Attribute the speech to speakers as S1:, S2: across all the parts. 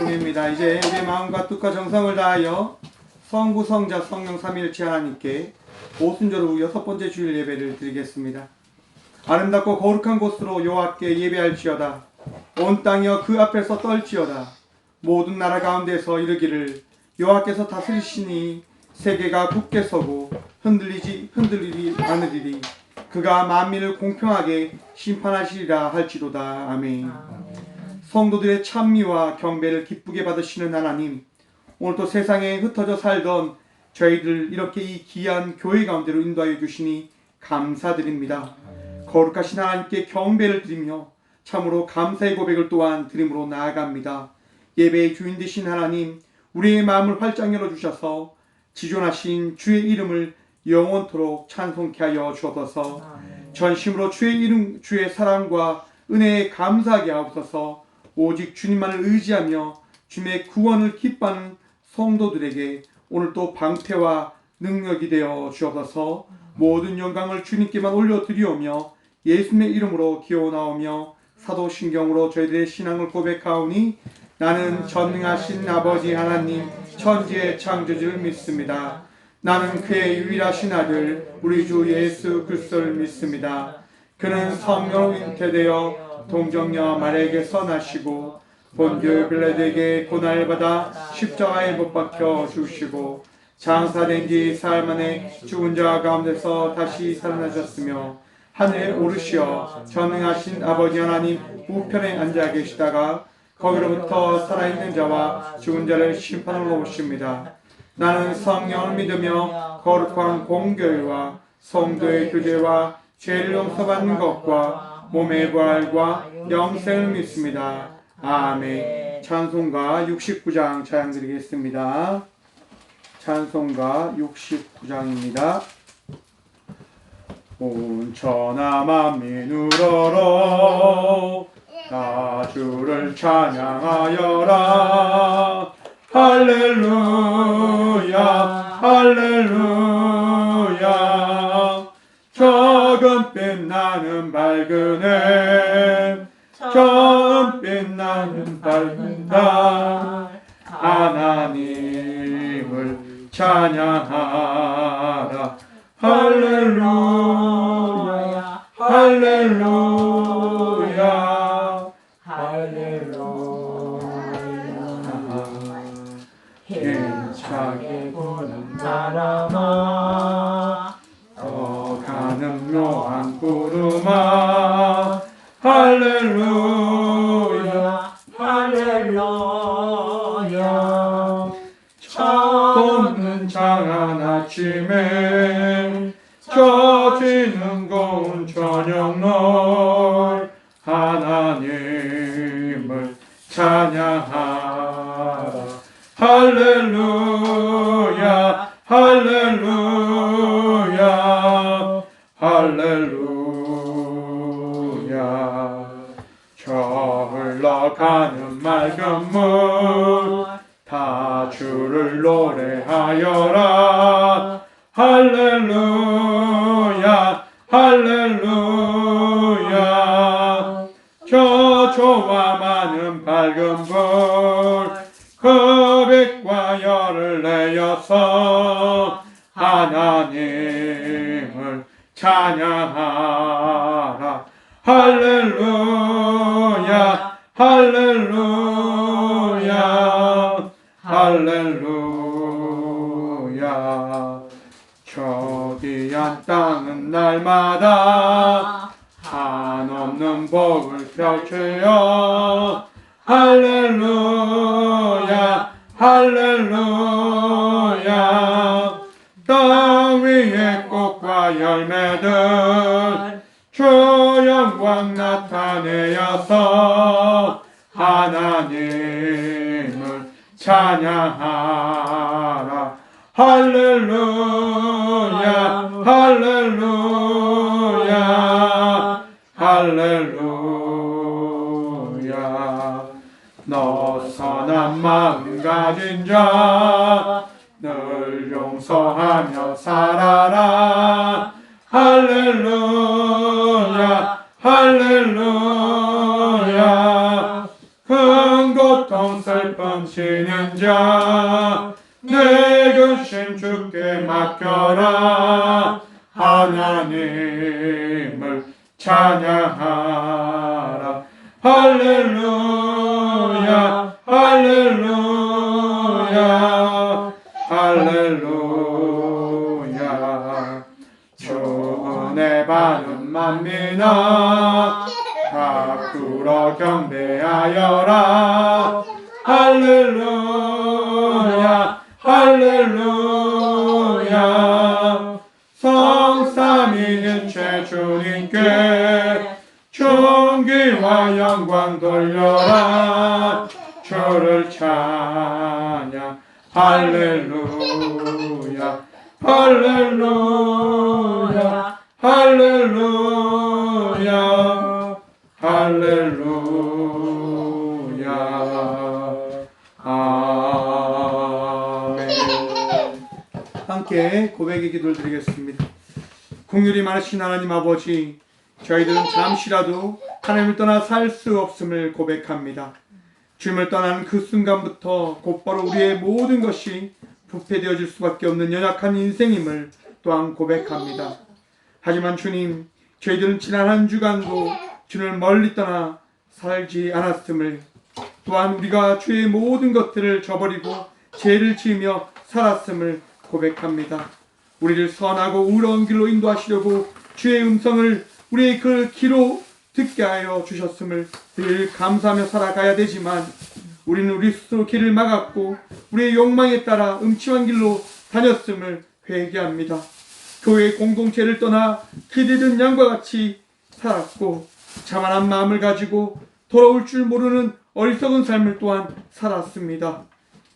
S1: 입니다. 이제 우리의 마음과 뜻과 정성을 다하여 성부, 성자, 성령 삼위일체 하나님께 오순절 후 6번째 주일 예배를 드리겠습니다. 아름답고 거룩한 곳으로 여호와께 예배할지어다. 온 땅이여 그 앞에서 떨지어다. 모든 나라 가운데서 이르기를 여호와께서 다스리시니 세계가 굳게 서고 흔들리지 않으리니 그가 만민을 공평하게 심판하시리라 할지로다. 아멘. 성도들의 찬미와 경배를 기쁘게 받으시는 하나님, 오늘도 세상에 흩어져 살던 저희들 이렇게 이 귀한 교회 가운데로 인도하여 주시니 감사드립니다. 거룩하신 하나님께 경배를 드리며 참으로 감사의 고백을 또한 드림으로 나아갑니다. 예배의 주인 되신 하나님, 우리의 마음을 활짝 열어주셔서 지존하신 주의 이름을 영원토록 찬송케 하여 주옵소서. 전심으로 주의 사랑과 은혜에 감사하게 하옵소서. 오직 주님만을 의지하며 주님의 구원을 기뻐하는 성도들에게 오늘도 방패와 능력이 되어 주옵소서. 모든 영광을 주님께만 올려드리오며 예수님의 이름으로 기원하오며 사도신경으로 저희들의 신앙을 고백하오니 나는 전능하신 아버지 하나님 천지의 창조주를 믿습니다. 나는 그의 유일하신 아들 우리 주 예수 그리스도를 믿습니다. 그는 성령으로 잉태되어 동정녀 마리아에게서 나시고 본디오 빌라도에게 고난을 받아 십자가에 못 박혀 죽으시고 장사된 지 사흘 만에 죽은 자 가운데서 다시 살아나셨으며 하늘에 오르시어 전능하신 아버지 하나님 우편에 앉아 계시다가 거기로부터 살아있는 자와 죽은 자를 심판하러 오십니다. 나는 성령을 믿으며 거룩한 공교회와 성도의 교제와 죄를 용서받는 것과 몸의 부활과 영생을 믿습니다. 아멘. 찬송가 69장 찬양 드리겠습니다. 찬송가 69장입니다. 온 천하 만민 우러러 다 주를 찬양하여라. 할렐루야 할렐루야. 저금빛 나는 밝은 해 저금빛 나는 밝은 달 하나님을 찬양하라. 할렐루야 할렐루야 할렐루야. 힘차게 부는 바람아 더 가는 묘한 구름아 할렐루야 할렐루야. 돋는 장한 아침에 젖지는 고운 저녁널 하나님을 찬양하라. 할렐루야 할렐루야 할렐루야. 저 흘러가는 맑은 물 다 주를 노래하여라. 할렐루야 할렐루야. 저 조와 많은 밝은 불 그 빛과 열을 내어서 하나님을 찬양하라. 할렐루야 할렐루야 할렐루야. 저 귀한 땅은 날마다 한없는 복을 펼쳐요. 할렐루야 할렐루야. 땅 위에 꽃과 열매들 주 영광 나타내어서 하나님을 찬양하라. 할렐루야 할렐루야 할렐루야. 너 선한 마음 가진 자 늘 용서하며 살아라. 할렐루야 할렐루야. 큰 고통 날 뻥치는 자 내 근심 주께 맡겨라. 하나님을 찬양하라. 할렐루야 할렐루야 할렐루야. 주 은혜 받은 만민아 가꾸러 경배하여라. 할렐루야 할렐루야. 성삼위일체 주님께 존귀와 영광 돌려라. 주를 찬양 할렐루야 할렐루야 할렐루야 할렐루야. 아멘. 함께 고백의 기도를 드리겠습니다. 긍휼이 많으신 하나님 아버지, 저희들은 잠시라도 하나님을 떠나 살 수 없음을 고백합니다. 주님을 떠나는 그 순간부터 곧바로 우리의 모든 것이 부패되어질 수밖에 없는 연약한 인생임을 또한 고백합니다. 하지만 주님, 저희들은 지난 한 주간도 주를 멀리 떠나 살지 않았음을, 또한 우리가 주의 모든 것들을 저버리고 죄를 지으며 살았음을 고백합니다. 우리를 선하고 의로운 길로 인도하시려고 주의 음성을 우리의 그 귀로 듣게 하여 주셨음을 늘 감사하며 살아가야 되지만, 우리는 우리 스스로 길을 막았고 우리의 욕망에 따라 음침한 길로 다녔음을 회개합니다. 교회의 공동체를 떠나 기대던 양과 같이 살았고 자만한 마음을 가지고 돌아올 줄 모르는 어리석은 삶을 또한 살았습니다.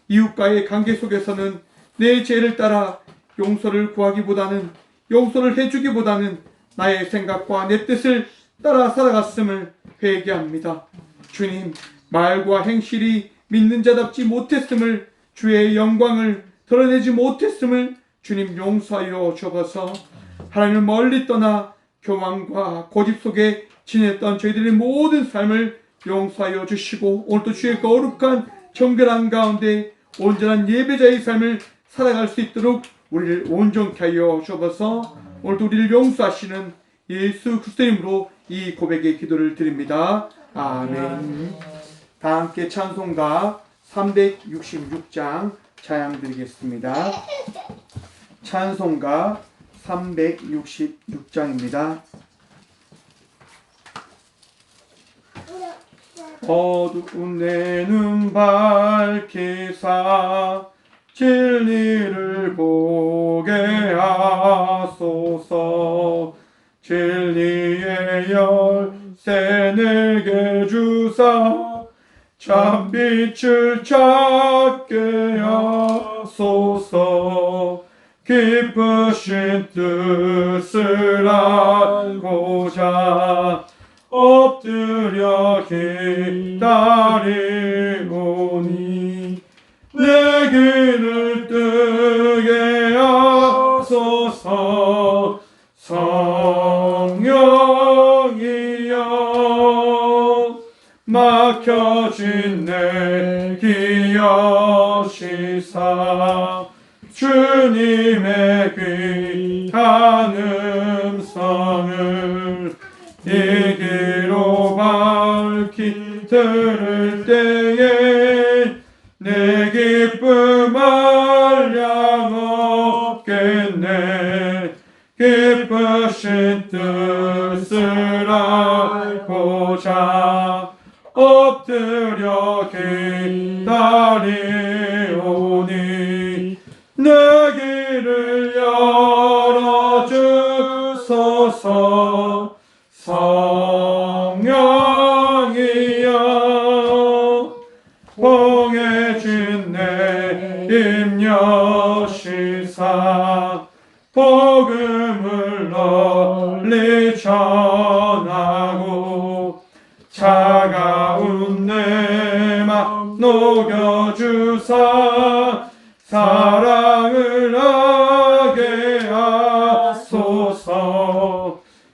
S1: 이웃과의 관계 속에서는 내 죄를 따라 용서를 구하기보다는, 용서를 해주기보다는 나의 생각과 내 뜻을 따라 살아갔음을 회개합니다. 주님, 말과 행실이 믿는 자답지 못했음을, 주의 영광을 드러내지 못했음을 주님 용서하여 주옵소서. 하나님을 멀리 떠나 교만과 고집 속에 지냈던 저희들의 모든 삶을 용서하여 주시고, 오늘도 주의 거룩한 정결한 가운데 온전한 예배자의 삶을 살아갈 수 있도록 우리를 온전케 하여 주옵소서. 오늘도 우리를 용서하시는 예수 그리스도의 이름으로 이 고백의 기도를 드립니다. 아멘. 다 함께 찬송가 366장 찬양 드리겠습니다. 찬송가 366장입니다. 어두운 내 눈 밝히사 진리를 보게 하소서. 진리의 열쇠 내게 주사 참빛을 찾게 하소서. 기쁘신 뜻을 알고자 엎드려 기다리오니 내 길을 뜨게 하소서. 성령이여 막혀진 내 기여시사 주님의 귀한 음성을 이 귀로 밝히 들을 때에 내 기쁨 한량 없겠네. 기쁘신 뜻을 알고자 엎드려 기다리오니 내 길을 열어주소서. 성령이여 봉해진 내 임여시사 복음을 널리 전하고 차가운 내 맘 녹여주사 사랑을 하게 하소서.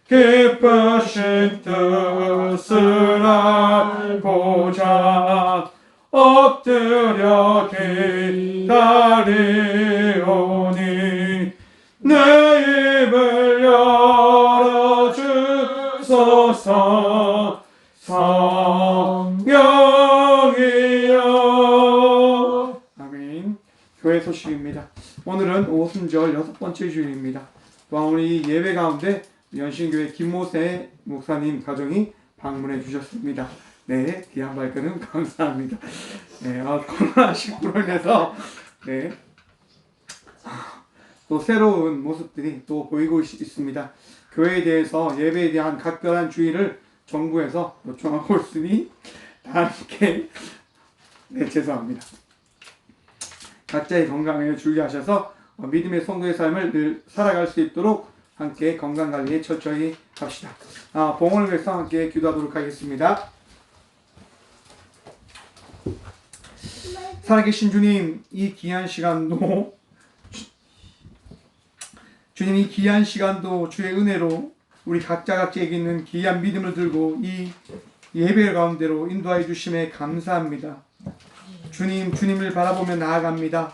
S1: 기쁘신 뜻을 알고자 엎드려 기다리오니 내 입을 열어주소서. 성령이여. 아멘. 교회 소식입니다. 오늘은 오순절 6번째 주일입니다. 또한 우리 예배 가운데 연신교회 김모세 목사님 가정이 방문해 주셨습니다. 네, 귀한 발걸음 감사합니다. 네, 코로나19로 인해서 네, 또 새로운 모습들이 또 보이고 있습니다. 교회에 대해서 예배에 대한 각별한 주의를 정부에서 요청하고 있으니 다 함께 네, 죄송합니다. 각자의 건강에 주의하셔서 믿음의 성도의 삶을 늘 살아갈 수 있도록 함께 건강관리에 철저히 합시다. 봉헌을 위해서 함께 기도하도록 하겠습니다. 살아계신 주님, 이 귀한 시간도 주님, 이 귀한 시간도 주의 은혜로 우리 각자에게 있는 귀한 믿음을 들고 이 예배 가운데로 인도하여 주심에 감사합니다. 주님, 주님을 바라보며 나아갑니다.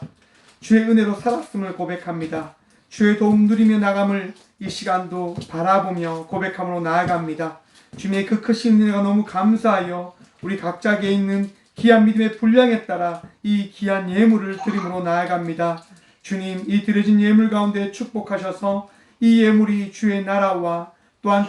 S1: 주의 은혜로 살았음을 고백합니다. 주의 도움 누리며 나감을 이 시간도 바라보며 고백함으로 나아갑니다. 주님의 그 크신 은혜가 너무 감사하여 우리 각자에게 있는 귀한 믿음의 분량에 따라 이 귀한 예물을 드림으로 나아갑니다. 주님, 이 드려진 예물 가운데 축복하셔서 이 예물이 주의 나라와 또한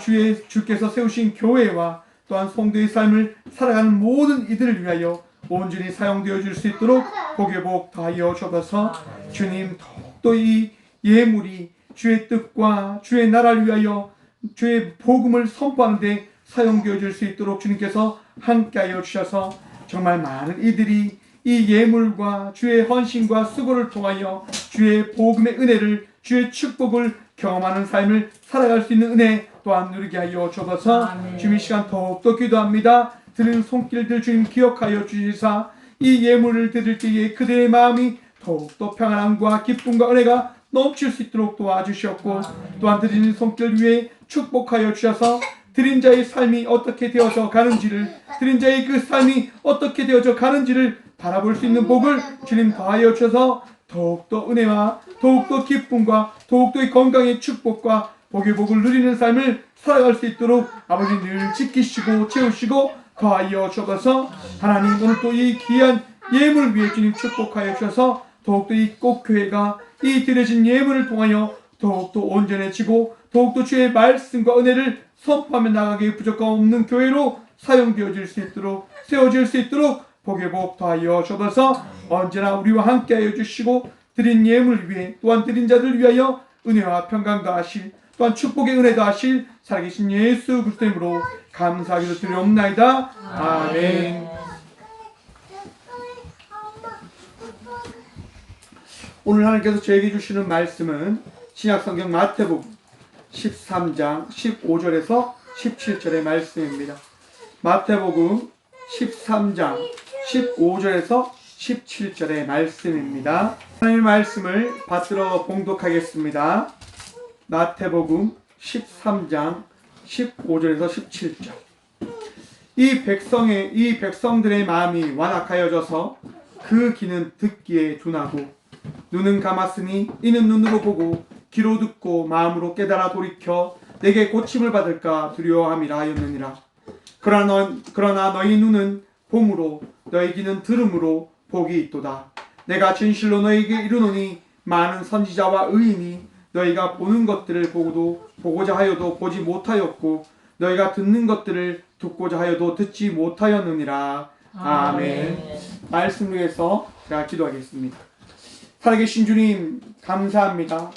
S1: 주께서 세우신 교회와 또한 성도의 삶을 살아가는 모든 이들을 위하여 온전히 사용되어 줄 수 있도록 복의 복 더하여 주옵소서. 주님, 더욱더 이 예물이 주의 뜻과 주의 나라를 위하여 주의 복음을 선포하는 데 사용되어 줄 수 있도록 주님께서 함께하여 주셔서 정말 많은 이들이 이 예물과 주의 헌신과 수고를 통하여 주의 복음의 은혜를, 주의 축복을 경험하는 삶을 살아갈 수 있는 은혜 또한 누리게 하여 주옵소서. 주님, 이 시간 더욱더 기도합니다. 드리는 손길들 주님 기억하여 주시사 이 예물을 드릴 때에 그들의 마음이 더욱더 평안함과 기쁨과 은혜가 넘칠 수 있도록 도와주시옵고, 또한 드리는 손길 위에 축복하여 주셔서 드린 자의 삶이 어떻게 되어져 가는지를, 드린 자의 그 삶이 어떻게 되어져 가는지를 바라볼 수 있는 복을 주님 더하여 주셔서 더욱더 은혜와 더욱더 기쁨과 더욱더 이 건강의 축복과 복의 복을 누리는 삶을 살아갈 수 있도록 아버지 늘 지키시고 채우시고 더하여 주셔서, 하나님 오늘 또 이 귀한 예물 위에 주님 축복하여 주셔서 더욱더 이 꽃교회가 이 드려진 예물을 통하여 더욱더 온전해지고 더욱더 주의 말씀과 은혜를 선포하며 나가기에 부족함 없는 교회로 사용되어질 수 있도록, 세워질 수 있도록 복의 복 더하여 주셔서 언제나 우리와 함께하여 주시고 드린 예물 위에 또한 드린 자들 위하여 은혜와 평강 더하실, 또한 축복의 은혜 더하실 살아계신 예수 그리스도의 이름으로 감사하기도 드리옵나이다. 아멘. 오늘 하나님께서 저에게 주시는 말씀은 신약성경 마태복음 13장 15절에서 17절의 말씀입니다. 마태복음 13장 15절에서 17절의 말씀입니다. 하나님의 말씀을 받들어 봉독하겠습니다. 마태복음 13장 15절에서 17절. 이 백성들의 마음이 완악하여져서 그 귀는 듣기에 둔하고 눈은 감았으니 이는 눈으로 보고 귀로 듣고 마음으로 깨달아 돌이켜 내게 고침을 받을까 두려워함이라 하였느니라. 그러나 너희 눈은 봄으로 너희 귀는 들음으로 복이 있도다. 내가 진실로 너희에게 이르노니 많은 선지자와 의인이 너희가 보는 것들을 보고자 하여도 보지 못하였고 너희가 듣는 것들을 듣고자 하여도 듣지 못하였느니라. 아멘. 말씀 위해서 제가 기도하겠습니다. 살아계신 주님 감사합니다.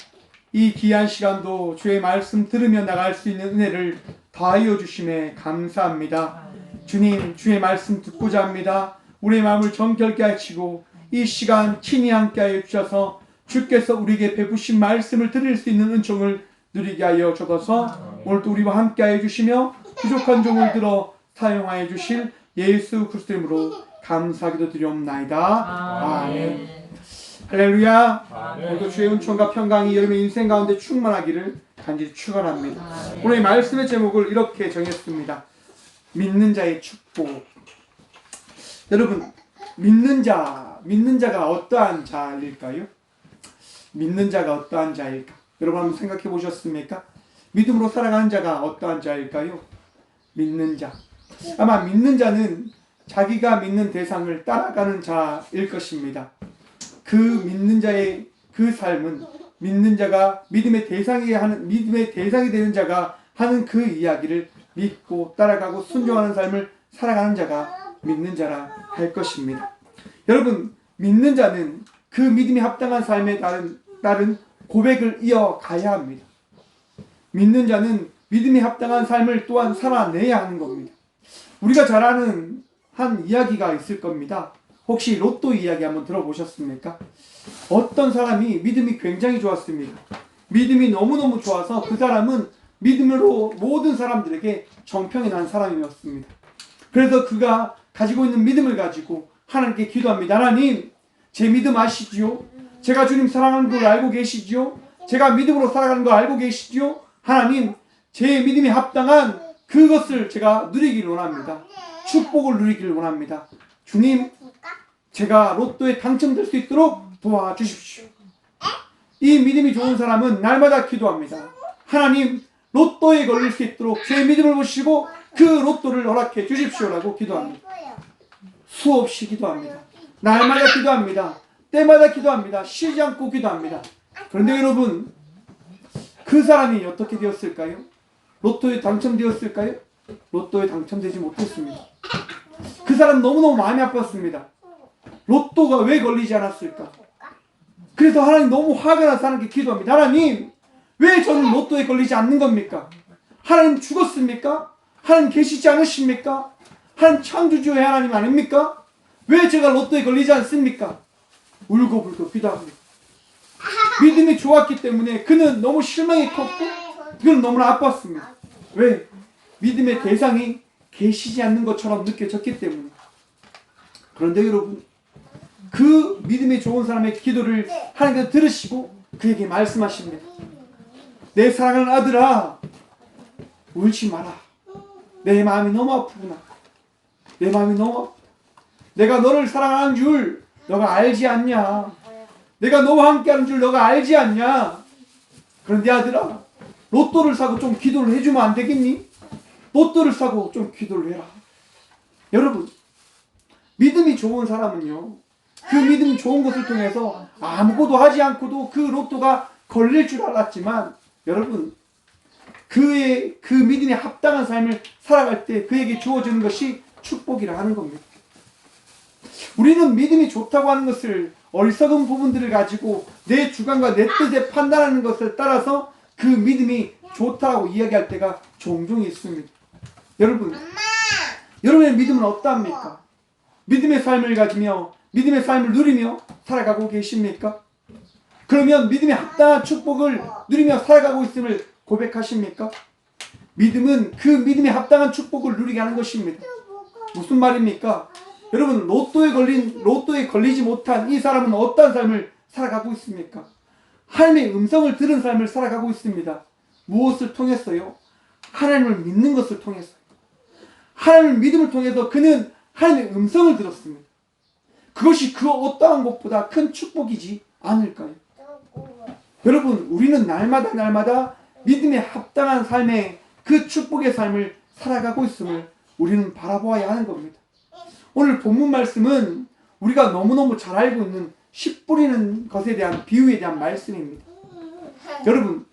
S1: 이 귀한 시간도 주의 말씀 들으며 나갈 수 있는 은혜를 더하여 주심에 감사합니다. 주님, 주의 말씀 듣고자 합니다. 우리의 마음을 정결케 하시고 이 시간 친히 함께하여 주셔서 주께서 우리에게 베푸신 말씀을 들을 수 있는 은총을 누리게 하여 주셔서 오늘도 우리와 함께하여 주시며 부족한 종을 들어 사용하여 주실 예수 그리스도 이름으로 감사하기도 드리옵나이다. 아멘. 할렐루야. 오늘도 주의 은총과 평강이 여러분의 인생 가운데 충만하기를 간절히 축원합니다. 오늘 말씀의 제목을 이렇게 정했습니다. 믿는 자의 축복. 여러분, 믿는 자가 어떠한 자일까요? 믿는 자가 어떠한 자일까? 여러분 한번 생각해 보셨습니까? 믿음으로 살아가는 자가 어떠한 자일까요? 믿는 자. 아마 믿는 자는 자기가 믿는 대상을 따라가는 자일 것입니다. 그 믿는 자의 그 삶은 믿는 자가 믿음의 대상이 되는 자가 하는 그 이야기를 믿고 따라가고 순종하는 삶을 살아가는 자가 믿는 자라 할 것입니다. 여러분, 믿는 자는 그 믿음이 합당한 삶에 따른 고백을 이어가야 합니다. 믿는 자는 믿음이 합당한 삶을 또한 살아내야 하는 겁니다. 우리가 잘 아는 한 이야기가 있을 겁니다. 혹시 로또 이야기 한번 들어보셨습니까? 어떤 사람이 믿음이 굉장히 좋았습니다. 믿음이 너무너무 좋아서 그 사람은 믿음으로 모든 사람들에게 정평이 난 사람이었습니다. 그래서 그가 가지고 있는 믿음을 가지고 하나님께 기도합니다. 하나님, 제 믿음 아시지요? 제가 주님 사랑하는 걸 알고 계시지요? 제가 믿음으로 살아가는 걸 알고 계시지요? 하나님, 제 믿음이 합당한 그것을 제가 누리기를 원합니다. 축복을 누리기를 원합니다. 주님, 제가 로또에 당첨될 수 있도록 도와주십시오. 이 믿음이 좋은 사람은 날마다 기도합니다. 하나님, 로또에 걸릴 수 있도록 제 믿음을 보시고 그 로또를 허락해 주십시오라고 기도합니다. 수없이 기도합니다. 날마다 기도합니다. 때마다 기도합니다. 쉬지 않고 기도합니다. 그런데 여러분, 그 사람이 어떻게 되었을까요? 로또에 당첨되었을까요? 로또에 당첨되지 못했습니다. 그 사람 너무너무 마음이 아팠습니다. 로또가 왜 걸리지 않았을까? 그래서 하나님 너무 화가 나서 하나님께 기도합니다. 하나님, 왜 저는 로또에 걸리지 않는 겁니까? 하나님 죽었습니까? 하나님 계시지 않으십니까? 하나님 창조주의 하나님 아닙니까? 왜 제가 로또에 걸리지 않습니까? 울고불고 기도합니다. 믿음이 좋았기 때문에 그는 너무 실망이 컸고 그는 너무나 아팠습니다. 왜? 믿음의 대상이 계시지 않는 것처럼 느껴졌기 때문에. 그런데 여러분, 그 믿음이 좋은 사람의 기도를 하나님께서 들으시고 그에게 말씀하십니다. 내 사랑하는 아들아, 울지 마라. 내 마음이 너무 아프구나. 내 마음이 너무 아프다. 내가 너를 사랑하는 줄 너가 알지 않냐. 내가 너와 함께하는 줄 너가 알지 않냐. 그런데 아들아, 로또를 사고 좀 기도를 해주면 안 되겠니? 로또를 사고 좀 기도를 해라. 여러분, 믿음이 좋은 사람은요, 그 믿음 좋은 것을 통해서 아무것도 하지 않고도 그 로또가 걸릴 줄 알았지만, 여러분, 그의 그 믿음에 합당한 삶을 살아갈 때 그에게 주어지는 것이 축복이라 하는 겁니다. 우리는 믿음이 좋다고 하는 것을 어리석은 부분들을 가지고 내 주관과 내 뜻에 판단하는 것을 따라서 그 믿음이 좋다고 이야기할 때가 종종 있습니다. 여러분, 여러분의 믿음은 어떠합니까? 믿음의 삶을 가지며 믿음의 삶을 누리며 살아가고 계십니까? 그러면 믿음의 합당한 축복을 누리며 살아가고 있음을 고백하십니까? 믿음은 그 믿음에 합당한 축복을 누리게 하는 것입니다. 무슨 말입니까? 여러분, 로또에 걸리지 못한 이 사람은 어떤 삶을 살아가고 있습니까? 하나님의 음성을 들은 삶을 살아가고 있습니다. 무엇을 통해서요? 하나님을 믿는 것을 통해서. 하나님의 믿음을 통해서 그는 하나님의 음성을 들었습니다. 그것이 그 어떠한 것보다 큰 축복이지 않을까요? 여러분, 우리는 날마다 믿음에 합당한 삶의 그 축복의 삶을 살아가고 있음을 우리는 바라보아야 하는 겁니다. 오늘 본문 말씀은 우리가 너무너무 잘 알고 있는 씨 뿌리는 것에 대한 비유에 대한 말씀입니다. 여러분,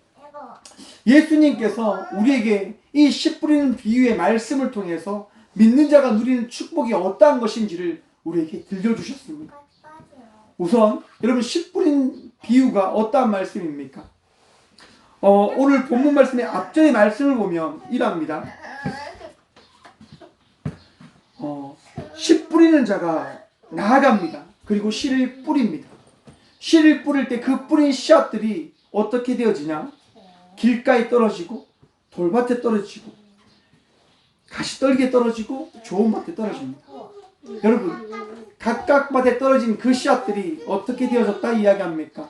S1: 예수님께서 우리에게 이 씨 뿌리는 비유의 말씀을 통해서 믿는 자가 누리는 축복이 어떠한 것인지를 우리에게 들려주셨습니다. 우선 여러분, 씨 뿌린 비유가 어떠한 말씀입니까? 오늘 본문 말씀의 앞전의 말씀을 보면 이랍니다. 씨 뿌리는 자가 나아갑니다. 그리고 씨를 뿌립니다. 씨를 뿌릴 때 그 뿌린 씨앗들이 어떻게 되어지냐? 길가에 떨어지고 돌밭에 떨어지고 가시떨기에 떨어지고 좋은 밭에 떨어집니다. 여러분, 각각 밭에 떨어진 그 씨앗들이 어떻게 되어졌다 이야기합니까?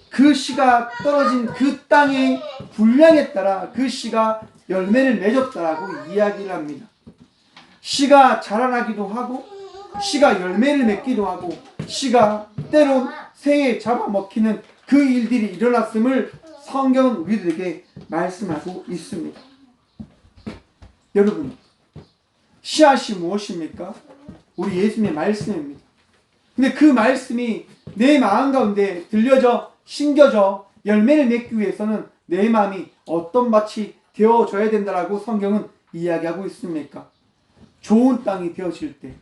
S1: 그 씨가 떨어진 그 땅의 분량에 따라 그 씨가 열매를 맺었다라고 이야기를 합니다. 씨가 자라나기도 하고 씨가 열매를 맺기도 하고 씨가 때론 새에 잡아먹히는 그 일들이 일어났음을 성경은 우리들에게 말씀하고 있습니다. 여러분, 씨앗이 무엇입니까? 우리 예수님의 말씀입니다. 근데 그 말씀이 내 마음 가운데 들려져 심겨져 열매를 맺기 위해서는 내 마음이 어떤 밭이 되어져야 된다라고 성경은 이야기하고 있습니까? 좋은 땅이 되어질 때,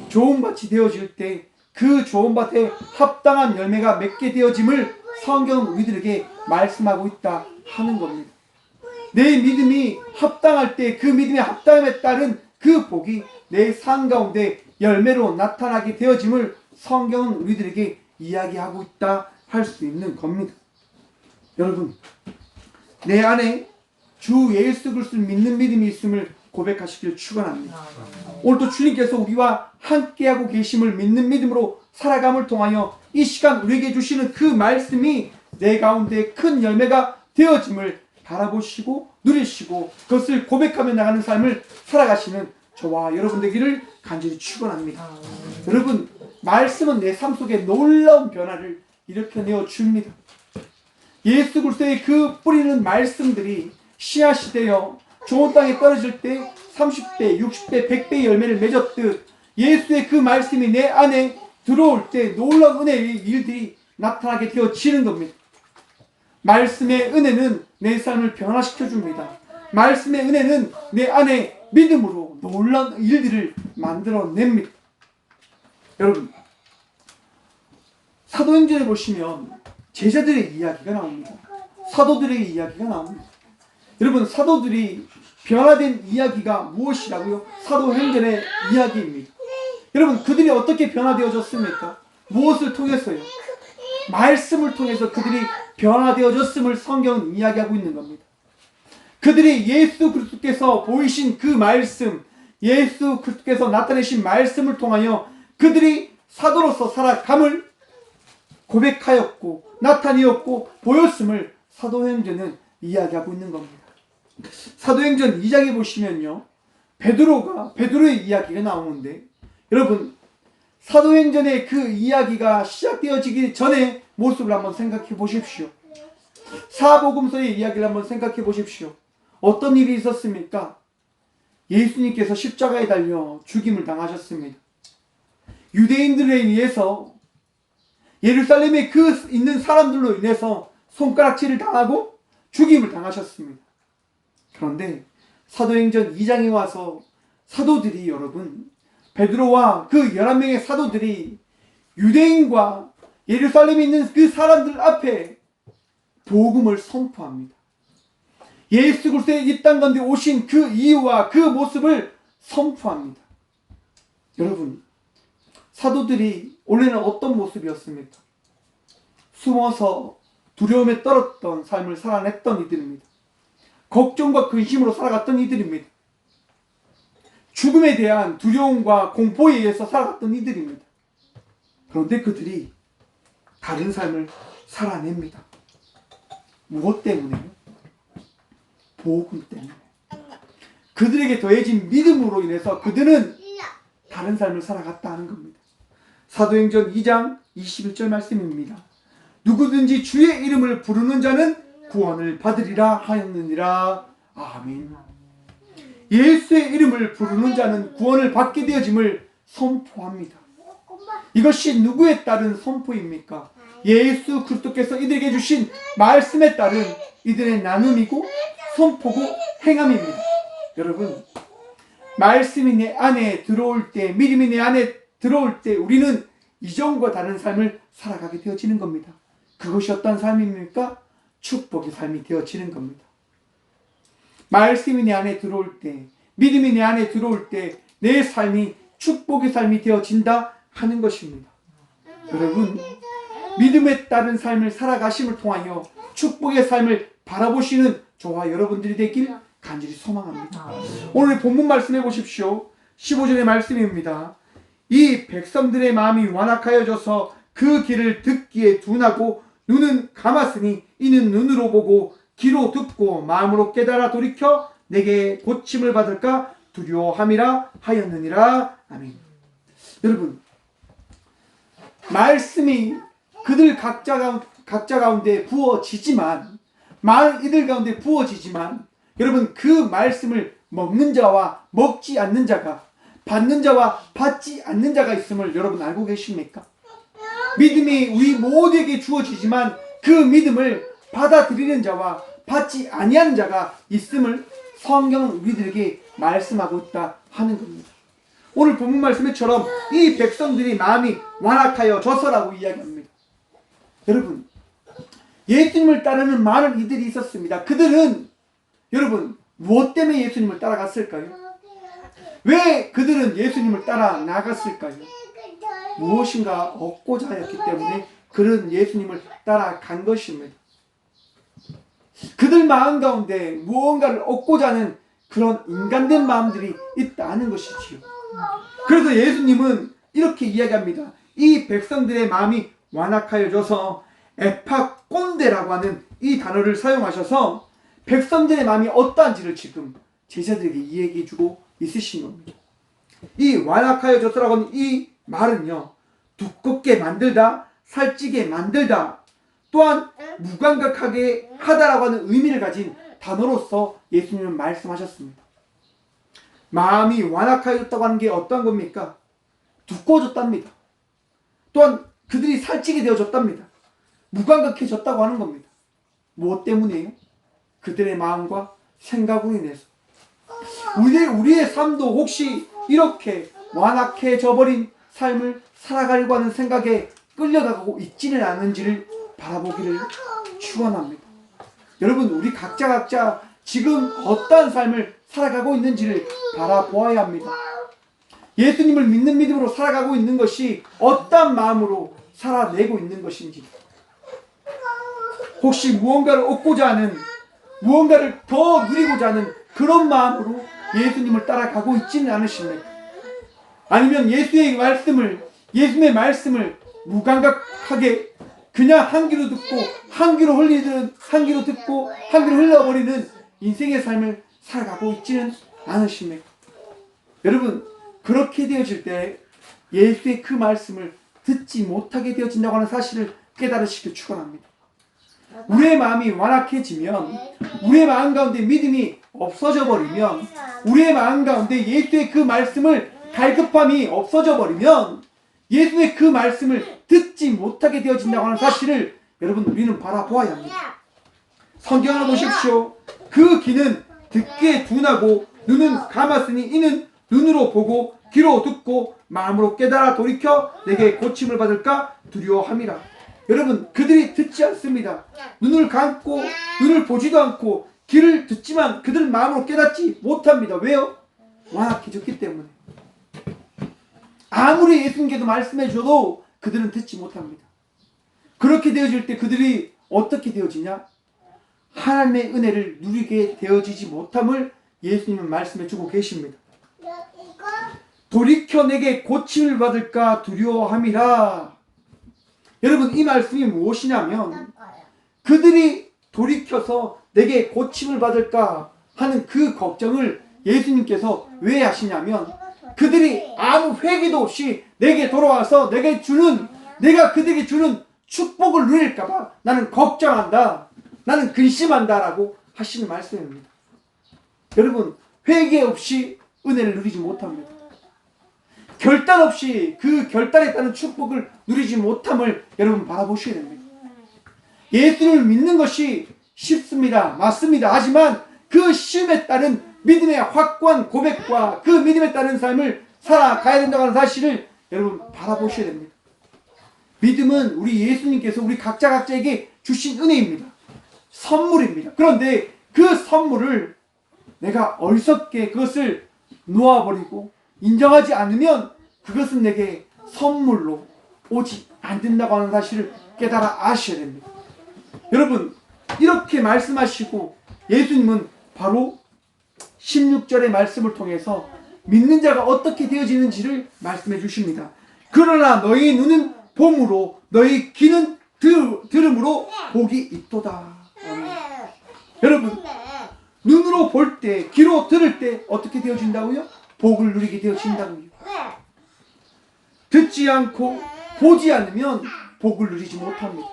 S1: 좋은 밭이 되어질 때 그 좋은 밭에 합당한 열매가 맺게 되어짐을 성경은 우리들에게 말씀하고 있다 하는 겁니다. 내 믿음이 합당할 때 그 믿음의 합당함에 따른 그 복이 내 삶 가운데 열매로 나타나게 되어짐을 성경은 우리들에게 이야기하고 있다 할 수 있는 겁니다. 여러분, 내 안에 주 예수 그리스도를 믿는 믿음이 있음을 고백하시길 축원합니다. 오늘도 주님께서 우리와 함께하고 계심을 믿는 믿음으로 살아감을 통하여 이 시간 우리에게 주시는 그 말씀이 내 가운데 큰 열매가 되어짐을 바라보시고 누리시고 그것을 고백하며 나가는 삶을 살아가시는 저와 여러분 되기를 간절히 축원합니다. 여러분, 말씀은 내 삶 속에 놀라운 변화를 일으켜내어 줍니다. 예수 그리스도의 그 뿌리는 말씀들이 씨앗이 되어 좋은 땅에 떨어질 때 30배, 60배, 100배의 열매를 맺었듯 예수의 그 말씀이 내 안에 들어올 때 놀라운 은혜의 일들이 나타나게 되어지는 겁니다. 말씀의 은혜는 내 삶을 변화시켜 줍니다. 말씀의 은혜는 내 안에 믿음으로 놀라운 일들을 만들어냅니다. 여러분, 사도행전에 보시면 제자들의 이야기가 나옵니다. 사도들의 이야기가 나옵니다. 여러분, 사도들이 변화된 이야기가 무엇이라고요? 사도행전의 이야기입니다. 여러분, 그들이 어떻게 변화되어졌습니까? 무엇을 통해서요? 말씀을 통해서 그들이 변화되어졌음을 성경은 이야기하고 있는 겁니다. 그들이 예수 그리스도께서 보이신 그 말씀, 예수 그리스도께서 나타내신 말씀을 통하여 그들이 사도로서 살아감을 고백하였고 나타내었고 보였음을 사도행전은 이야기하고 있는 겁니다. 사도행전 2장에 보시면요, 베드로의 이야기가 나오는데, 여러분, 사도행전의 그 이야기가 시작되어지기 전에 모습을 한번 생각해 보십시오. 사복음서의 이야기를 한번 생각해 보십시오. 어떤 일이 있었습니까? 예수님께서 십자가에 달려 죽임을 당하셨습니다. 유대인들에 의해서 예루살렘에 그 있는 사람들로 인해서 손가락질을 당하고 죽임을 당하셨습니다. 그런데 사도행전 2장에 와서 사도들이, 여러분, 베드로와 그 11명의 사도들이 유대인과 예루살렘에 있는 그 사람들 앞에 복음을 선포합니다. 예수 그리스도의 이 땅 가운데 오신 그 이유와 그 모습을 선포합니다. 여러분, 사도들이 원래는 어떤 모습이었습니까? 숨어서 두려움에 떨었던 삶을 살아냈던 이들입니다. 걱정과 근심으로 살아갔던 이들입니다. 죽음에 대한 두려움과 공포에 의해서 살아갔던 이들입니다. 그런데 그들이 다른 삶을 살아냅니다. 무엇 때문에요? 복음 때문에. 그들에게 더해진 믿음으로 인해서 그들은 다른 삶을 살아갔다 하는 겁니다. 사도행전 2장 21절 말씀입니다. 누구든지 주의 이름을 부르는 자는 구원을 받으리라 하였느니라. 아멘. 예수의 이름을 부르는 자는 구원을 받게 되어짐을 선포합니다. 이것이 누구에 따른 선포입니까? 예수 그리스도께서 이들에게 주신 말씀에 따른 이들의 나눔이고 선포고 행함입니다. 여러분, 말씀이 내 안에 들어올 때, 믿음이 내 안에 들어올 때 우리는 이전과 다른 삶을 살아가게 되어지는 겁니다. 그것이 어떤 삶입니까? 축복의 삶이 되어지는 겁니다. 말씀이 내 안에 들어올 때, 믿음이 내 안에 들어올 때 내 삶이 축복의 삶이 되어진다 하는 것입니다. 여러분, 믿음에 따른 삶을 살아가심을 통하여 축복의 삶을 바라보시는 저와 여러분들이 되길 간절히 소망합니다. 오늘 본문 말씀해 보십시오. 15절의 말씀입니다. 이 백성들의 마음이 완악하여져서 그 길을 듣기에 둔하고 눈은 감았으니 이는 눈으로 보고 귀로 듣고 마음으로 깨달아 돌이켜 내게 고침을 받을까 두려워함이라 하였느니라. 아멘. 여러분, 말씀이 그들 각자 가운데 부어지지만, 이들 가운데 부어지지만, 여러분, 그 말씀을 먹는 자와 먹지 않는 자가, 받는 자와 받지 않는 자가 있음을 여러분 알고 계십니까? 믿음이 우리 모두에게 주어지지만 그 믿음을 받아들이는 자와 받지 아니하는 자가 있음을 성경은 우리들에게 말씀하고 있다 하는 겁니다. 오늘 본문 말씀처럼 이 백성들이 마음이 완악하여져서라고 이야기합니다. 여러분, 예수님을 따르는 많은 이들이 있었습니다. 그들은 여러분 무엇 때문에 예수님을 따라갔을까요? 왜 그들은 예수님을 따라 나갔을까요? 무엇인가 얻고자 하였기 때문에 그런 예수님을 따라간 것입니다. 그들 마음 가운데 무언가를 얻고자 하는 그런 인간된 마음들이 있다는 것이지요. 그래서 예수님은 이렇게 이야기합니다. 이 백성들의 마음이 완악하여져서 에파꼰데라고 하는 이 단어를 사용하셔서 백성들의 마음이 어떠한지를 지금 제자들에게 이야기해주고 있으신 겁니다. 이 완악하여져서라고 하는 이 말은요, 두껍게 만들다, 살찌게 만들다, 또한 무감각하게 하다라고 하는 의미를 가진 단어로서 예수님은 말씀하셨습니다. 마음이 완악하여졌다고 하는 게 어떠한 겁니까? 두꺼워졌답니다. 또한 그들이 살찌게 되어졌답니다. 무감각해졌다고 하는 겁니다. 무엇 때문이에요? 그들의 마음과 생각으로 인해서. 우리의 삶도 혹시 이렇게 완악해져 버린 삶을 살아가려고 하는 생각에 끌려가고 있지는 않은지를 바라보기를 축원합니다. 여러분, 우리 각자 지금 어떠한 삶을 살아가고 있는지를 바라보아야 합니다. 예수님을 믿는 믿음으로 살아가고 있는 것이 어떠한 마음으로 살아내고 있는 것인지, 혹시 무언가를 얻고자 하는, 무언가를 더 누리고자 하는 그런 마음으로 예수님을 따라가고 있지는 않으십니까? 아니면 예수님의 말씀을 무감각하게 그냥 한 귀로 듣고 한 귀로 듣고 한 귀로 흘려버리는 인생의 삶을 살아가고 있지는 않으십니까? 여러분, 그렇게 되어질 때 예수의 그 말씀을 듣지 못하게 되어진다고 하는 사실을 깨달으시길 축원합니다. 우리의 마음이 완악해지면, 우리의 마음 가운데 믿음이 없어져 버리면, 우리의 마음 가운데 예수의 그 말씀을 갈급함이 없어져 버리면 예수의 그 말씀을 듣지 못하게 되어진다고 하는 사실을 여러분 우리는 바라보아야 합니다. 성경을 보십시오. 그 귀는 듣기에 둔하고 눈은 감았으니 이는 눈으로 보고 귀로 듣고 마음으로 깨달아 돌이켜 내게 고침을 받을까 두려워함이라. 여러분, 그들이 듣지 않습니다. 눈을 감고 눈을 보지도 않고 귀를 듣지만 그들 마음으로 깨닫지 못합니다. 왜요? 완악해졌기 때문에. 아무리 예수님께서 말씀해 줘도 그들은 듣지 못합니다. 그렇게 되어질 때 그들이 어떻게 되어지냐? 하나님의 은혜를 누리게 되어지지 못함을 예수님은 말씀해 주고 계십니다. 돌이켜 내게 고침을 받을까 두려워함이라. 여러분, 이 말씀이 무엇이냐면 그들이 돌이켜서 내게 고침을 받을까 하는 그 걱정을 예수님께서 왜 하시냐면 그들이 아무 회개도 없이 내게 돌아와서 내가 그들에게 주는 축복을 누릴까봐 나는 걱정한다, 나는 근심한다 라고 하시는 말씀입니다. 여러분, 회개 없이 은혜를 누리지 못합니다. 결단 없이 그 결단에 따른 축복을 누리지 못함을 여러분 바라보셔야 됩니다. 예수님을 믿는 것이 쉽습니다. 맞습니다. 하지만 그 쉼에 따른 믿음의 확고한 고백과 그 믿음에 따른 삶을 살아가야 된다는 사실을 여러분 바라보셔야 됩니다. 믿음은 우리 예수님께서 우리 각자에게 주신 은혜입니다. 선물입니다. 그런데 그 선물을 내가 어리석게 그것을 놓아버리고 인정하지 않으면 그것은 내게 선물로 오지 않는다고 하는 사실을 깨달아 아셔야 됩니다. 여러분, 이렇게 말씀하시고 예수님은 바로 16절의 말씀을 통해서 믿는 자가 어떻게 되어지는지를 말씀해 주십니다. 그러나 너희 눈은 봄으로 너희 귀는 들음으로 복이 있도다. 여러분, 눈으로 볼 때, 귀로 들을 때 어떻게 되어진다고요? 복을 누리게 되어진다고요. 듣지 않고 보지 않으면 복을 누리지 못합니다.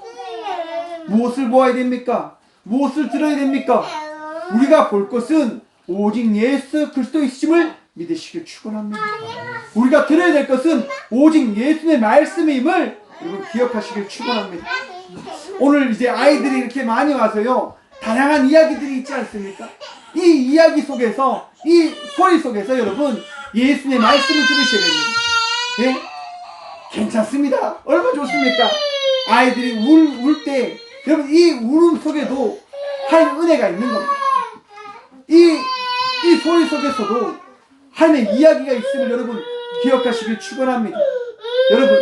S1: 무엇을 보아야 됩니까? 무엇을 들어야 됩니까? 우리가 볼 것은 오직 예수 그리스도이심을 믿으시길 축원합니다. 우리가 들어야 될 것은 오직 예수의 말씀임을 여러분 기억하시길 축원합니다. 오늘 이제 아이들이 이렇게 많이 와서요, 다양한 이야기들이 있지 않습니까? 이 이야기 속에서, 이 소리 속에서 여러분 예수의 말씀을 들으셔야 됩니다. 예? 괜찮습니다. 얼마나 좋습니까? 아이들이 울 때 여러분 이 울음 속에도 하나님의 은혜가 있는 겁니다. 이 소리 속에서도 하나님의 이야기가 있음을 여러분 기억하시길 축원합니다. 여러분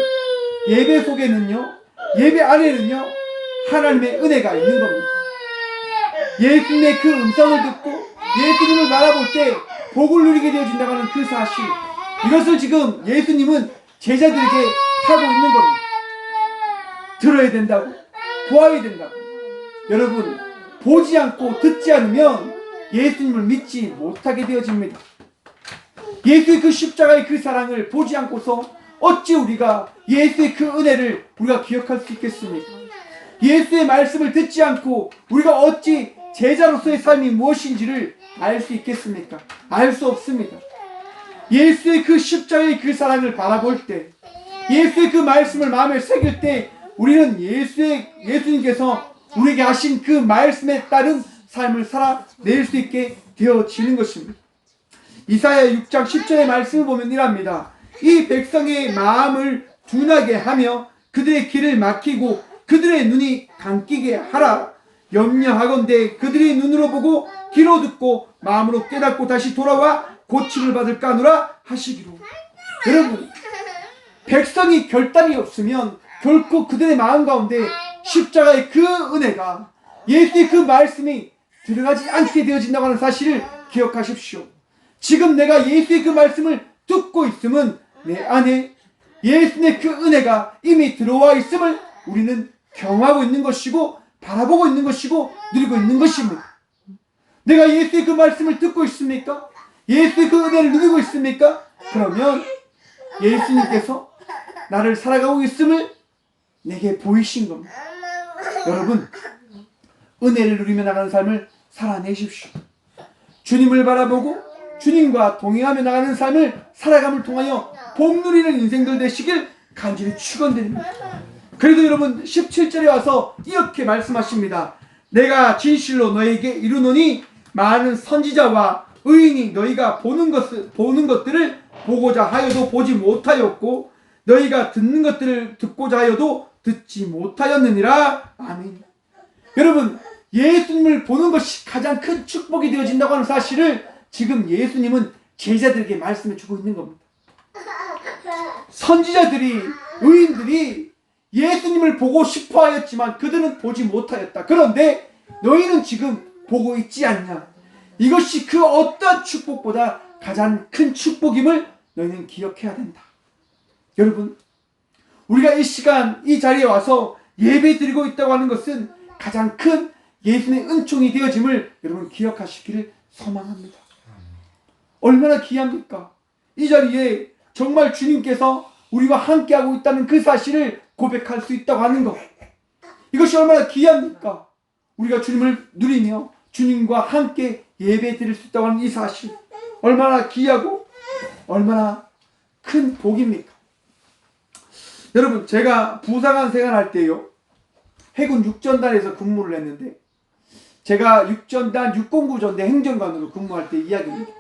S1: 예배 속에는요, 예배 안에는요 하나님의 은혜가 있는 겁니다. 예수님의 그 음성을 듣고 예수님을 바라볼 때 복을 누리게 되어진다고 하는 그 사실, 이것을 지금 예수님은 제자들에게 하고 있는 겁니다. 들어야 된다고, 보아야 된다고. 여러분 보지 않고 듣지 않으면 예수님을 믿지 못하게 되어집니다. 예수의 그 십자가의 그 사랑을 보지 않고서 어찌 우리가 예수의 그 은혜를 우리가 기억할 수 있겠습니까? 예수의 말씀을 듣지 않고 우리가 어찌 제자로서의 삶이 무엇인지를 알 수 있겠습니까? 알 수 없습니다. 예수의 그 십자가의 그 사랑을 바라볼 때, 예수의 그 말씀을 마음에 새길 때 우리는 예수님께서 우리에게 하신 그 말씀에 따른 삶을 살아낼 수 있게 되어지는 것입니다. 이사야 6장 10절의 말씀을 보면 이랍니다. 이 백성의 마음을 둔하게 하며 그들의 길을 막히고 그들의 눈이 감기게 하라. 염려하건대 그들이 눈으로 보고 귀로 듣고 마음으로 깨닫고 다시 돌아와 고침을 받을까 하노라 하시기로. 여러분 백성이 결단이 없으면 결코 그들의 마음 가운데 십자가의 그 은혜가, 예수의 그 말씀이 들어가지 않게 되어진다고 하는 사실을 기억하십시오. 지금 내가 예수의 그 말씀을 듣고 있음은 내 안에 예수의 그 은혜가 이미 들어와 있음을 우리는 경험하고 있는 것이고 바라보고 있는 것이고 누리고 있는 것입니다. 내가 예수의 그 말씀을 듣고 있습니까? 예수의 그 은혜를 누리고 있습니까? 그러면 예수님께서 나를 살아가고 있음을 내게 보이신 겁니다. 여러분 은혜를 누리며 나가는 삶을 살아내십시오. 주님을 바라보고 주님과 동행하며 나가는 삶을 살아감을 통하여 복 누리는 인생들 되시길 간절히 축원드립니다. 그래도 여러분 17절에 와서 이렇게 말씀하십니다. 내가 진실로 너에게 이르노니 많은 선지자와 의인이 너희가 보는 것들을 보고자 하여도 보지 못하였고 너희가 듣는 것들을 듣고자 하여도 듣지 못하였느니라. 아멘. 여러분 예수님을 보는 것이 가장 큰 축복이 되어진다고 하는 사실을 지금 예수님은 제자들에게 말씀해 주고 있는 겁니다. 선지자들이, 의인들이 예수님을 보고 싶어 하였지만 그들은 보지 못하였다. 그런데 너희는 지금 보고 있지 않냐. 이것이 그 어떤 축복보다 가장 큰 축복임을 너희는 기억해야 된다. 여러분 우리가 이 시간 이 자리에 와서 예배 드리고 있다고 하는 것은 가장 큰 예수님의 은총이 되어짐을 여러분 기억하시기를 소망합니다. 얼마나 귀합니까? 이 자리에 정말 주님께서 우리와 함께하고 있다는 그 사실을 고백할 수 있다고 하는 것, 이것이 얼마나 귀합니까? 우리가 주님을 누리며 주님과 함께 예배 드릴 수 있다고 하는 이 사실, 얼마나 귀하고 얼마나 큰 복입니까? 여러분 제가 부사관 생활할 때요 해군 육전단에서 근무를 했는데, 제가 육전단 609전대 행정관으로 근무할 때 이야기입니다.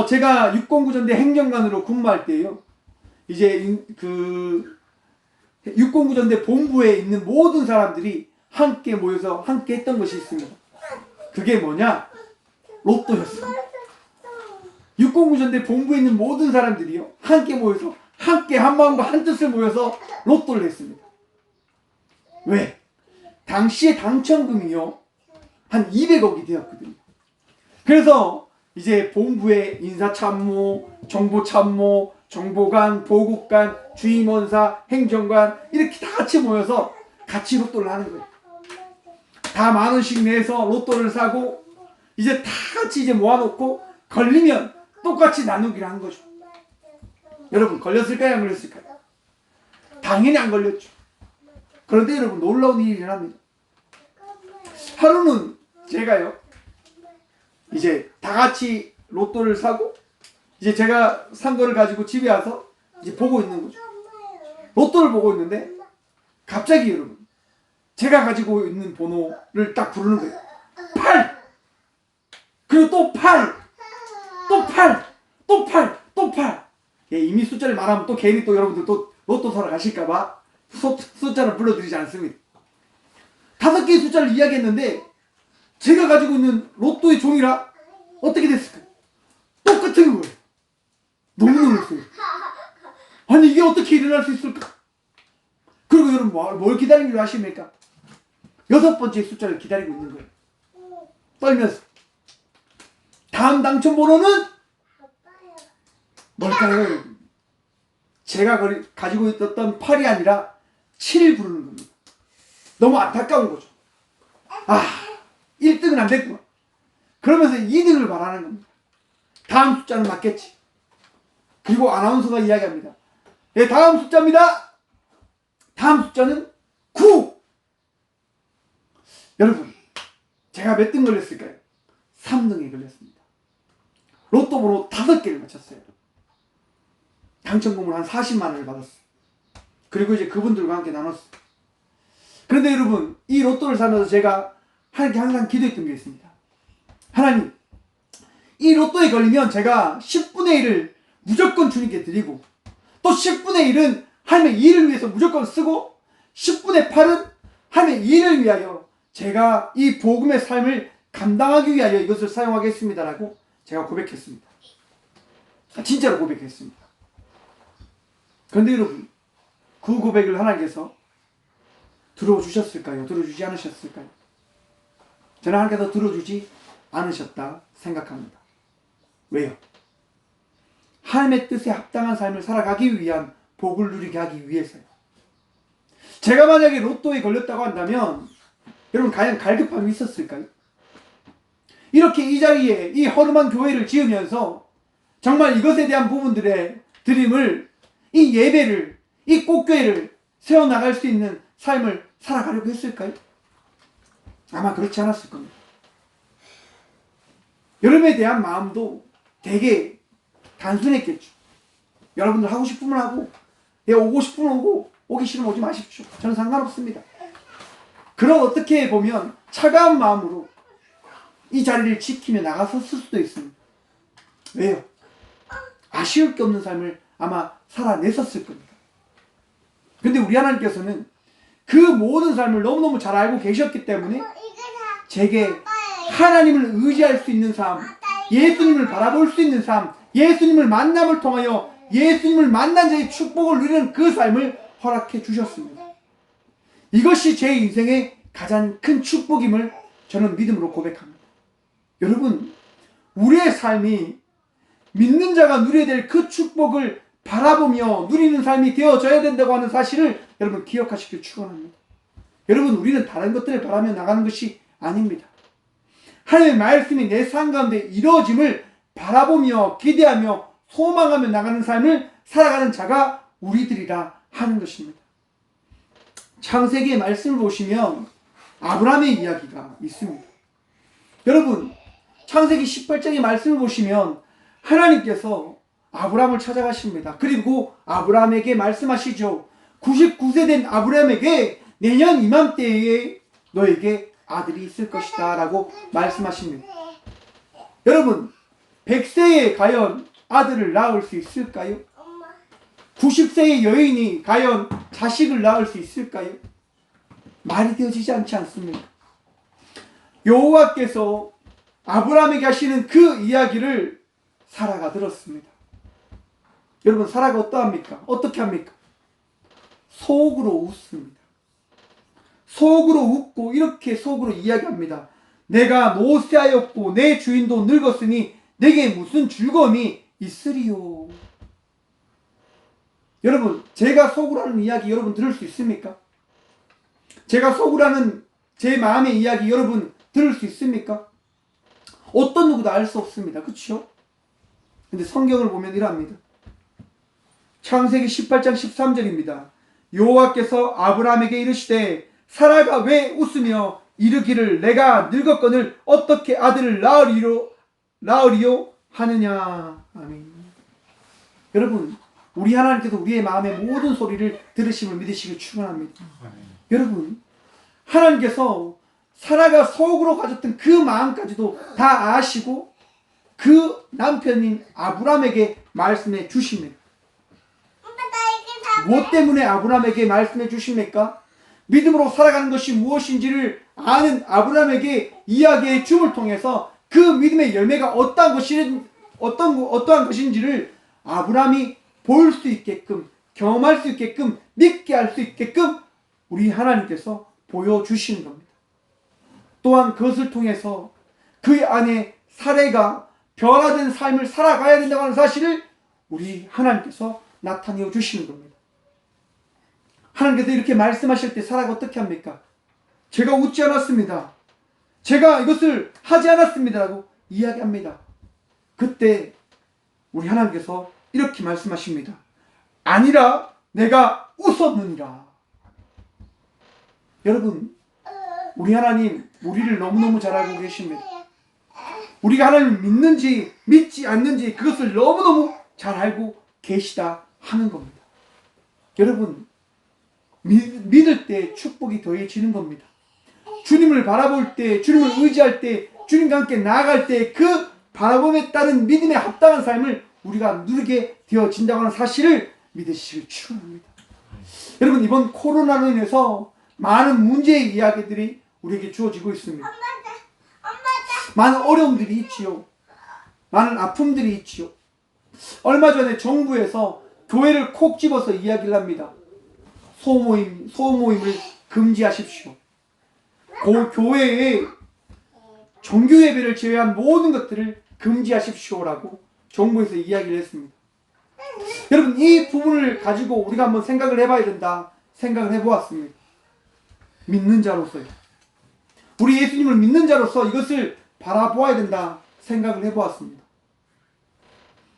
S1: 제가 609전대 행정관으로 근무할 때요, 이제 그 609전대 본부에 있는 모든 사람들이 함께 모여서 함께 했던 것이 있습니다. 그게 뭐냐? 로또였습니다. 609전대 본부에 있는 모든 사람들이요 함께 모여서 함께 한 마음과 한 뜻을 모여서 로또를 냈습니다. 왜? 당시에 당첨금이요 한 200억이 되었거든요. 그래서 이제 본부의 인사참모, 정보참모, 정보관, 보국관, 주임원사, 행정관 이렇게 다 같이 모여서 같이 로또를 하는 거예요. 다 10,000원씩 내서 로또를 사고 이제 다 같이 이제 모아놓고 걸리면 똑같이 나누기를 한 거죠. 여러분 걸렸을까요? 안 걸렸을까요? 당연히 안 걸렸죠. 그런데 여러분 놀라운 일이 일어납니다. 하루는 제가요 이제 다 같이 로또를 사고 이제 제가 산 거를 가지고 집에 와서 이제 보고 있는 거죠. 로또를 보고 있는데 갑자기 여러분 제가 가지고 있는 번호를 딱 부르는 거예요. 8! 그리고 또 8! 또 8! 또 8! 또 8! 예, 이미 숫자를 말하면 또 괜히 또 여러분들 또 로또 사러 가실까봐 숫자를 불러드리지 않습니다. 5개의 숫자를 이야기했는데 제가 가지고 있는 로또의 종이라 어떻게 됐을까요? 똑같은 거예요. 너무 놀랐어요. 아니 이게 어떻게 일어날 수 있을까? 그리고 여러분 뭘 기다리는 줄 아십니까? 6번째 숫자를 기다리고 있는 거예요. 떨면서. 다음 당첨 번호는 뭘까요? 제가 가지고 있었던 8이 아니라 7을 부르는 겁니다. 너무 안타까운 거죠. 1등은 안 됐구나. 그러면서 2등을 바라는 겁니다. 다음 숫자는 맞겠지. 그리고 아나운서가 이야기합니다. 예, 다음 숫자입니다. 다음 숫자는 9. 여러분, 제가 몇 등 걸렸을까요? 3등에 걸렸습니다. 로또 번호 5개를 맞췄어요. 당첨금을 한 40만 원을 받았어요. 그리고 이제 그분들과 함께 나눴어요. 그런데 여러분, 이 로또를 사면서 제가 하나님께 항상 기도했던 게 있습니다. 하나님, 이 로또에 걸리면 제가 10분의 1을 무조건 주님께 드리고 또 10분의 1은 하나님의 일을 위해서 무조건 쓰고 10분의 8은 하나님의 일을 위하여 제가 이 복음의 삶을 감당하기 위하여 이것을 사용하겠습니다라고 제가 고백했습니다. 진짜로 고백했습니다. 그런데 여러분, 그 고백을 하나님께서 들어주셨을까요? 들어주지 않으셨을까요? 저는 하나님께서 들어주지 않으셨다 생각합니다. 왜요? 하나님의 뜻에 합당한 삶을 살아가기 위한 복을 누리게 하기 위해서요. 제가 만약에 로또에 걸렸다고 한다면 여러분 과연 갈급함이 있었을까요? 이렇게 이 자리에 이 허름한 교회를 지으면서 정말 이것에 대한 부분들의 드림을 이 예배를 이 꽃교회를 세워나갈 수 있는 삶을 살아가려고 했을까요? 아마 그렇지 않았을 겁니다. 여러분에 대한 마음도 되게 단순했겠죠. 여러분들 하고 싶으면 하고 오고 싶으면 오고 오기 싫으면 오지 마십시오. 저는 상관없습니다. 그런 어떻게 보면 차가운 마음으로 이 자리를 지키며 나가섰을 수도 있습니다. 왜요? 아쉬울 게 없는 삶을 아마 살아냈었을 겁니다. 근데 우리 하나님께서는 그 모든 삶을 너무너무 잘 알고 계셨기 때문에 제게 하나님을 의지할 수 있는 삶, 예수님을 바라볼 수 있는 삶, 예수님을 만남을 통하여 예수님을 만난 자의 축복을 누리는 그 삶을 허락해 주셨습니다. 이것이 제 인생의 가장 큰 축복임을 저는 믿음으로 고백합니다. 여러분, 우리의 삶이 믿는 자가 누려야 될 그 축복을 바라보며 누리는 삶이 되어져야 된다고 하는 사실을 여러분 기억하시길 축원합니다. 여러분, 우리는 다른 것들을 바라며 나가는 것이 아닙니다. 하나님의 말씀이 내 삶 가운데 이루어짐을 바라보며 기대하며 소망하며 나가는 삶을 살아가는 자가 우리들이라 하는 것입니다. 창세기의 말씀을 보시면 아브라함의 이야기가 있습니다. 여러분, 창세기 18장의 말씀을 보시면 하나님께서 아브라함을 찾아가십니다. 그리고 아브라함에게 말씀하시죠. 99세 된 아브라함에게 내년 이맘때에 너에게 아들이 있을 것이다 라고 말씀하십니다. 여러분, 100세에 과연 아들을 낳을 수 있을까요? 90세의 여인이 과연 자식을 낳을 수 있을까요? 말이 되어지지 않지 않습니까? 여호와께서 아브라함에게 하시는 그 이야기를 사라가 들었습니다. 여러분, 사라가 어떠합니까? 어떻게 합니까? 속으로 웃습니다. 속으로 웃고 이렇게 속으로 이야기합니다. 내가 노쇠하였고 내 주인도 늙었으니 내게 무슨 즐거움이 있으리요. 여러분, 제가 속으로 하는 이야기 여러분 들을 수 있습니까? 제가 속으로 하는 제 마음의 이야기 여러분 들을 수 있습니까? 어떤 누구도 알 수 없습니다. 그렇죠? 근데 성경을 보면 이랍니다. 창세기 18장 13절입니다. 여호와께서 아브라함에게 이르시되 사라가 왜 웃으며 이르기를 내가 늙었거늘 어떻게 아들을 낳으리요 하느냐. 아멘. 여러분, 우리 하나님께서 우리의 마음의 모든 소리를 들으심을 믿으시길 축원합니다. 여러분, 하나님께서 사라가 속으로 가졌던 그 마음까지도 다 아시고 그 남편인 아브라함에게 말씀해 주십니다. 무엇 때문에 아브라함에게 말씀해 주십니까? 믿음으로 살아가는 것이 무엇인지를 아는 아브라함에게 이야기의 줌을 통해서 그 믿음의 열매가 어떠한 것인지를 아브라함이 볼 수 있게끔, 경험할 수 있게끔, 믿게 할 수 있게끔 우리 하나님께서 보여주시는 겁니다. 또한 그것을 통해서 그 안에 사례가 변화된 삶을 살아가야 된다고 하는 사실을 우리 하나님께서 나타내어 주시는 겁니다. 하나님께서 이렇게 말씀하실 때 사라가 어떻게 합니까? 제가 웃지 않았습니다. 제가 이것을 하지 않았습니다라고 이야기합니다. 그때 우리 하나님께서 이렇게 말씀하십니다. 아니라 내가 웃었느니라. 여러분, 우리 하나님 우리를 너무너무 잘 알고 계십니다. 우리가 하나님을 믿는지 믿지 않는지 그것을 너무너무 잘 알고 계시다 하는 겁니다. 여러분, 믿을 때 축복이 더해지는 겁니다. 주님을 바라볼 때, 주님을 의지할 때, 주님과 함께 나아갈 때 그 바라봄에 따른 믿음에 합당한 삶을 우리가 누리게 되어진다고 하는 사실을 믿으시길 축원합니다. 여러분, 이번 코로나로 인해서 많은 문제의 이야기들이 우리에게 주어지고 있습니다. 많은 어려움들이 있지요. 많은 아픔들이 있지요. 얼마 전에 정부에서 교회를 콕 집어서 이야기를 합니다. 소모임을 금지하십시오. 교회에 정규 예배를 제외한 모든 것들을 금지하십시오라고 정부에서 이야기를 했습니다. 여러분, 이 부분을 가지고 우리가 한번 생각을 해봐야 된다 생각을 해보았습니다. 믿는 자로서요. 우리 예수님을 믿는 자로서 이것을 바라보아야 된다 생각을 해보았습니다.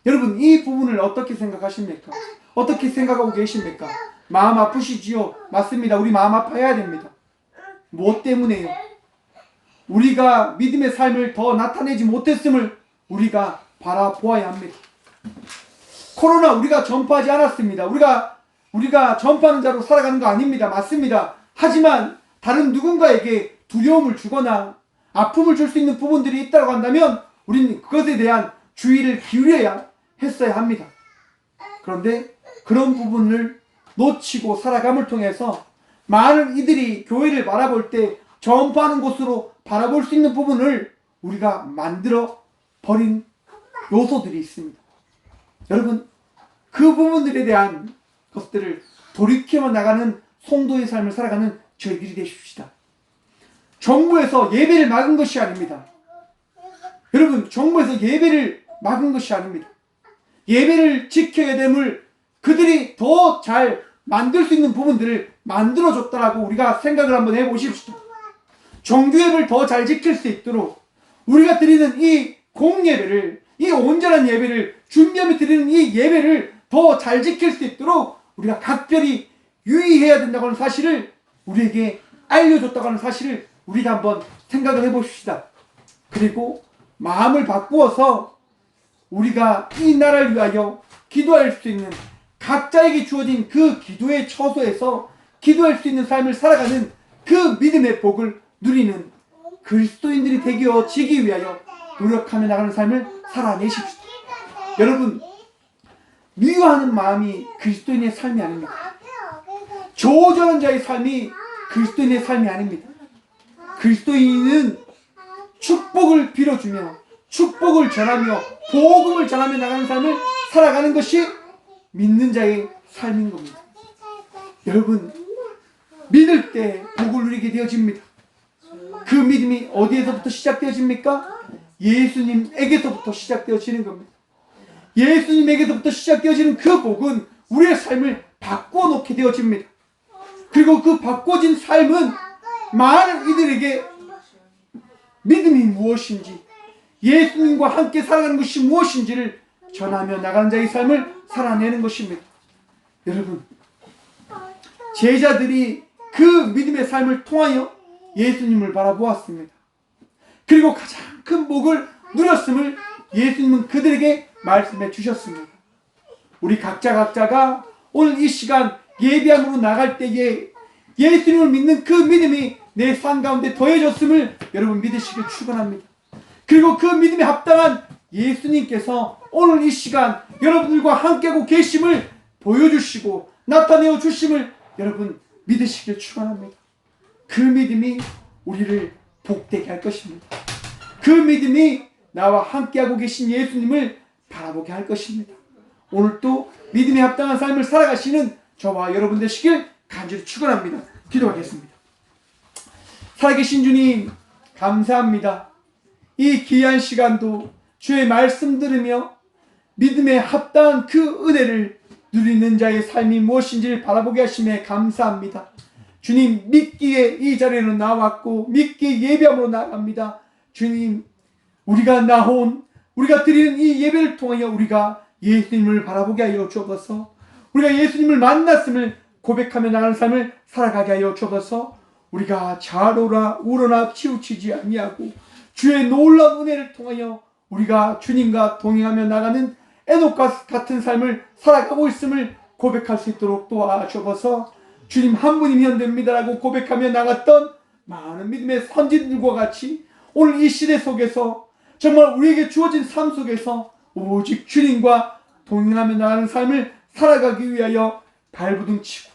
S1: 여러분, 이 부분을 어떻게 생각하십니까? 어떻게 생각하고 계십니까? 마음 아프시지요? 맞습니다. 우리 마음 아파야 됩니다. 무엇 때문에요? 우리가 믿음의 삶을 더 나타내지 못했음을 우리가 바라보아야 합니다. 코로나 우리가 전파하지 않았습니다. 우리가 전파하는 자로 살아가는 거 아닙니다. 맞습니다. 하지만 다른 누군가에게 두려움을 주거나 아픔을 줄 수 있는 부분들이 있다고 한다면 우리는 그것에 대한 주의를 기울여야 했어야 합니다. 그런데 그런 부분을 놓치고 살아감을 통해서 많은 이들이 교회를 바라볼 때 전파하는 곳으로 바라볼 수 있는 부분을 우리가 만들어 버린 요소들이 있습니다. 여러분, 그 부분들에 대한 것들을 돌이켜 나가는 성도의 삶을 살아가는 저희들이 되십시다. 정부에서 예배를 막은 것이 아닙니다. 여러분, 정부에서 예배를 막은 것이 아닙니다. 예배를 지켜야 됨을 그들이 더 잘 만들 수 있는 부분들을 만들어줬다라고 우리가 생각을 한번 해보십시오. 정규예배를 더 잘 지킬 수 있도록 우리가 드리는 이 공예배를, 이 온전한 예배를 준비하며 드리는 이 예배를 더 잘 지킬 수 있도록 우리가 각별히 유의해야 된다고 하는 사실을 우리에게 알려줬다고 하는 사실을 우리가 한번 생각을 해봅시다. 그리고 마음을 바꾸어서 우리가 이 나라를 위하여 기도할 수 있는 각자에게 주어진 그 기도의 처소에서 기도할 수 있는 삶을 살아가는 그 믿음의 복을 누리는 그리스도인들이 되어지기 위하여 노력하며 나가는 삶을 살아내십시오. 여러분, 미워하는 마음이 그리스도인의 삶이 아닙니다. 조절한 자의 삶이 그리스도인의 삶이 아닙니다. 그리스도인은 축복을 빌어주며 축복을 전하며 복음을 전하며 나가는 삶을 살아가는 것이 믿는 자의 삶인 겁니다. 여러분, 믿을 때 복을 누리게 되어집니다. 그 믿음이 어디에서부터 시작되어집니까? 예수님에게서부터 시작되어지는 겁니다. 예수님에게서부터 시작되어지는 그 복은 우리의 삶을 바꿔놓게 되어집니다. 그리고 그 바꿔진 삶은 많은 이들에게 믿음이 무엇인지, 예수님과 함께 살아가는 것이 무엇인지를 전하며 나가는 자의 삶을 살아내는 것입니다. 여러분, 제자들이 그 믿음의 삶을 통하여 예수님을 바라보았습니다. 그리고 가장 큰 복을 누렸음을 예수님은 그들에게 말씀해 주셨습니다. 우리 각자가 오늘 이 시간 예배함으로 나갈 때에 예수님을 믿는 그 믿음이 내 삶 가운데 더해졌음을 여러분 믿으시길 축원합니다. 그리고 그 믿음에 합당한 예수님께서 오늘 이 시간 여러분들과 함께하고 계심을 보여주시고 나타내어 주심을 여러분 믿으시길 축원합니다. 그 믿음이 우리를 복되게 할 것입니다. 그 믿음이 나와 함께하고 계신 예수님을 바라보게 할 것입니다. 오늘도 믿음에 합당한 삶을 살아가시는 저와 여러분 되시길 간절히 축원합니다. 기도하겠습니다. 살아계신 주님 감사합니다. 이 귀한 시간도 주의 말씀 들으며 믿음에 합당한 그 은혜를 누리는 자의 삶이 무엇인지를 바라보게 하심에 감사합니다. 주님, 믿기에 이 자리로 나왔고 믿기에 예배함으로 나갑니다. 주님, 우리가 드리는 이 예배를 통하여 우리가 예수님을 바라보게 하여 주옵소서. 우리가 예수님을 만났음을 고백하며 나가는 삶을 살아가게 하여 주옵소서. 우리가 좌로나 우로나 치우치지 아니하고 주의 놀라운 은혜를 통하여 우리가 주님과 동행하며 나가는 에녹과 같은 삶을 살아가고 있음을 고백할 수 있도록 도와주옵소서. 주님 한 분이면 됩니다라고 고백하며 나갔던 많은 믿음의 선진들과 같이 오늘 이 시대 속에서 정말 우리에게 주어진 삶 속에서 오직 주님과 동행하며 나가는 삶을 살아가기 위하여 발부둥치고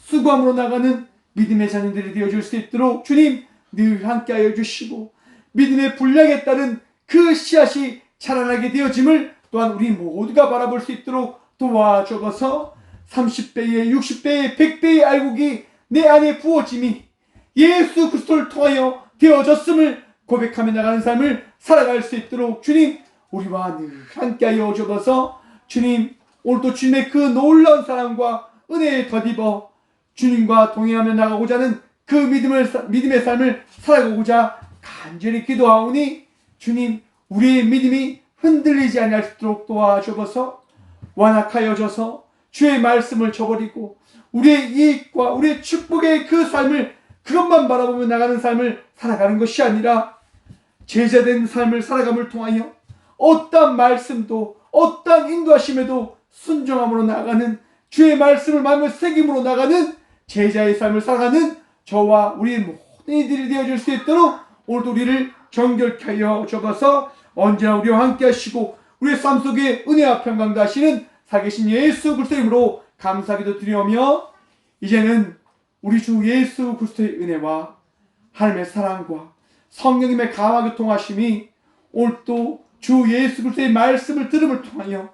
S1: 수고함으로 나가는 믿음의 자녀들이 되어줄 수 있도록 주님 늘 함께하여 주시고 믿음의 분량에 따른 그 씨앗이 자라나게 되어짐을 또한 우리 모두가 바라볼 수 있도록 도와주어서 30배의 60배의 100배의 알곡이 내 안에 부어짐이 예수 그리스도를 통하여 되어졌음을 고백하며 나가는 삶을 살아갈 수 있도록 주님 우리와 늘 함께하여 주어서 주님 오늘도 주님의 그 놀라운 사랑과 은혜에 덧입어 주님과 동행하며 나가고자 하는 그 믿음의 삶을 살아가고자 간절히 기도하오니 주님 우리의 믿음이 흔들리지 않을 수 있도록 도와주어서 완악하여져서 주의 말씀을 저버리고 우리의 이익과 우리의 축복의 그 삶을 그것만 바라보며 나가는 삶을 살아가는 것이 아니라 제자된 삶을 살아감을 통하여 어떠한 말씀도 어떠한 인도하심에도 순종함으로 나가는 주의 말씀을 마음에 새김으로 나가는 제자의 삶을 살아가는 저와 우리 모든 이들이 되어줄 수 있도록 오늘도 우리를 정결케 하여 주옵소서. 언제나 우리와 함께 하시고 우리의 삶 속에 은혜와 평강도 하시는 살아계신 예수 그리스도의 이름으로 감사기도 드리오며 이제는 우리 주 예수 그리스도의 은혜와 하나님의 사랑과 성령님의 감화 교통하심이 오늘도 주 예수 그리스도의 말씀을 들음을 통하여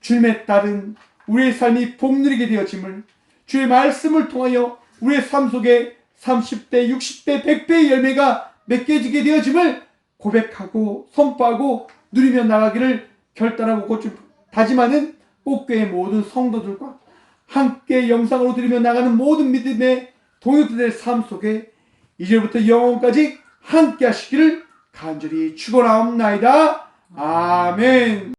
S1: 주님에 따른 우리의 삶이 복누리게 되어짐을 주의 말씀을 통하여 우리의 삶 속에 30배, 60배, 100배의 열매가 맺겨지게 되어짐을 고백하고 선포하고 누리며 나가기를 결단하고 다짐하는 꽃교회 모든 성도들과 함께 영상으로 드리며 나가는 모든 믿음의 동역자들의 삶 속에 이제부터 영원까지 함께 하시기를 간절히 축원하옵나이다. 아멘.